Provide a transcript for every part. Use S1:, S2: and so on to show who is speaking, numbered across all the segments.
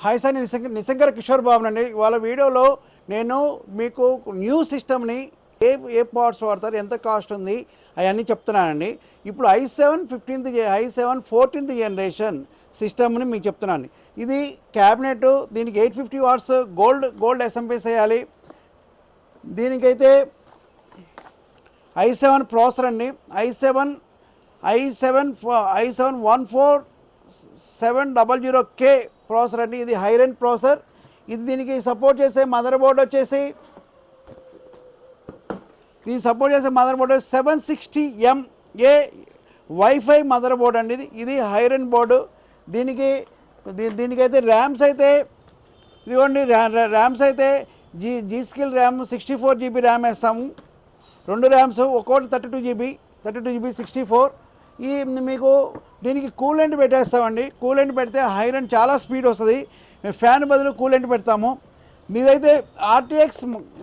S1: Hi sir, నేను నిశంకర్ కిషోర్ బాబునండి. వాళ్ళ వీడియోలో నేను మీకు న్యూ సిస్టమ్ని ఏ పార్ట్స్ వాడతారు, ఎంత కాస్ట్ ఉంది అవన్నీ చెప్తున్నానండి. ఇప్పుడు i7 14th జనరేషన్ సిస్టమ్ని మీకు చెప్తున్నాను. ఇది క్యాబినెట్, దీనికి 850 వాట్స్ గోల్డ్ ఎస్ఎంపీస్ వేయాలి. దీనికైతే i7 ప్రాసెసర్ అండి. i7 14700K ప్రాసెసర్ అండి. ఇది హై రేంజ్ ప్రాసెసర్. ఇది దీనికి సపోర్ట్ చేసే మదర్ బోర్డ్ వచ్చేసి 760MA వైఫై మదర్ బోర్డ్ అండి. ఇది హై రేంజ్ బోర్డు. దీనికైతే ర్యామ్స్ అయితే ఇదిగోండి, ర్యామ్స్ అయితే G skill RAM 64GB RAM వేస్తాము. 2 ర్యామ్స్, ఒక్కోటి 32GB 64. ఈ మీకు దీనికి కూలెంట్ పెట్టేస్తామండి. కూలెంట్ పెడితే హై రేంజ్ చాలా స్పీడ్ వస్తుంది. ఫ్యాన్ బదులు కూలెంట్ పెడతాము. మీదైతే RTX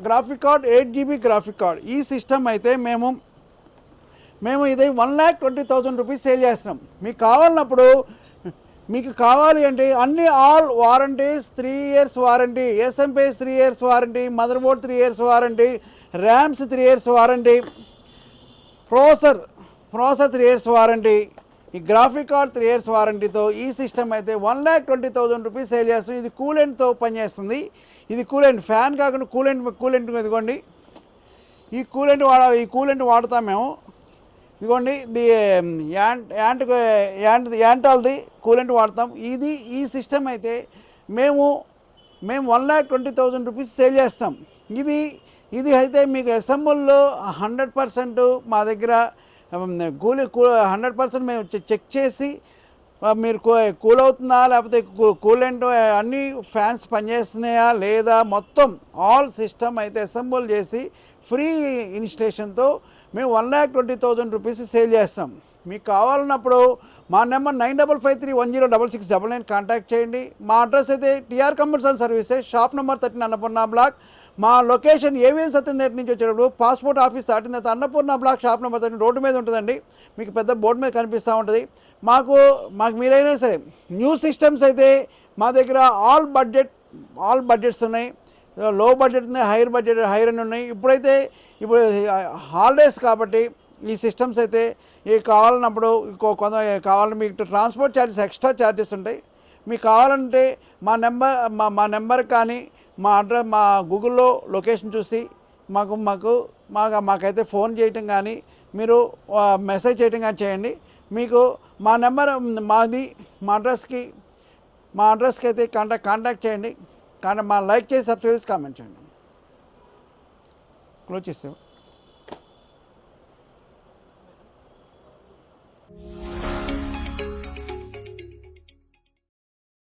S1: graphic card 8GB graphic card. ఈ సిస్టమ్ అయితే మేము ఇది 1,20,000 రూపీస్ సేల్ చేస్తున్నాం. మీకు కావాలి అంటే అన్ని all warranties, 3 years warranty, SMPS 3 years warranty, mother board 3 years warranty, RAMs 3 years warranty, processor 3 years warranty, ఈ గ్రాఫిక్ కార్డ్ 3 years వారంటీతో ఈ సిస్టమ్ అయితే 1,20,000 రూపీస్ సేల్ చేస్తుంది. ఇది కూలెంట్తో పనిచేస్తుంది. ఇది కూలెంట్, ఫ్యాన్ కాకుండా కూలెంట్ ఇదిగోండి. ఈ కూలెంట్ వాడతాం మేము. ఇదిగోండి, ఇది యాంటాల్ది కూలెంట్ వాడతాం. ఈ సిస్టమ్ అయితే మేము 1,20,000 రూపీస్ సేల్ చేస్తాం. ఇది అయితే మీకు అసెంబుల్లో 100% మా దగ్గర 100% మేము చెక్ చేసి మీరు కూల్ అవుతుందా, లేకపోతే కూలెంట్ అన్ని ఫ్యాన్స్ పనిచేస్తున్నాయా లేదా, మొత్తం ఆల్ సిస్టమ్ అయితే అసెంబుల్ చేసి ఫ్రీ ఇన్స్టలేషన్తో మేము 1,20,000 రూపీస్ సేల్ చేస్తాం. మీకు కావాలన్నప్పుడు మా నెంబర్ 9553106699 కాంటాక్ట్ చేయండి. మా అడ్రస్ అయితే TR commercial services, shop number 13 Annapurna block. మా లొకేషన్ ఏవిఎన్ సత్యందేట్ నుంచి వచ్చేటప్పుడు పాస్పోర్ట్ ఆఫీస్ దాటిన తర్వాత Annapurna block, shop number 13 road మీద ఉంటుందండి. మీకు పెద్ద బోర్డు మీద కనిపిస్తూ ఉంటుంది. మాకు మీరైనా సరే న్యూ సిస్టమ్స్ అయితే మా దగ్గర ఆల్ బడ్జెట్స్ ఉన్నాయి. లో బడ్జెట్ ఉన్నాయి, హై రేంజ్ ఉన్నాయి. ఇప్పుడు హాలిడేస్ కాబట్టి ఈ సిస్టమ్స్ అయితే కావాలన్నప్పుడు కావాలంటే మీకు ట్రాన్స్పోర్ట్ ఛార్జెస్, ఎక్స్ట్రా ఛార్జెస్ ఉంటాయి. మీకు కావాలంటే మా నెంబర్ కానీ మా గూగుల్లో లొకేషన్ చూసి మాకైతే ఫోన్ చేయటం కానీ మీరు మెసేజ్ చేయటం కానీ చేయండి. మీకు మా నెంబర్ మా అడ్రస్కి అయితే కాంటాక్ట్ చేయండి. కానీ లైక్ చేసి సబ్స్క్రైబ్ కామెంట్ చేయండి. క్లోజ్ చేసాం.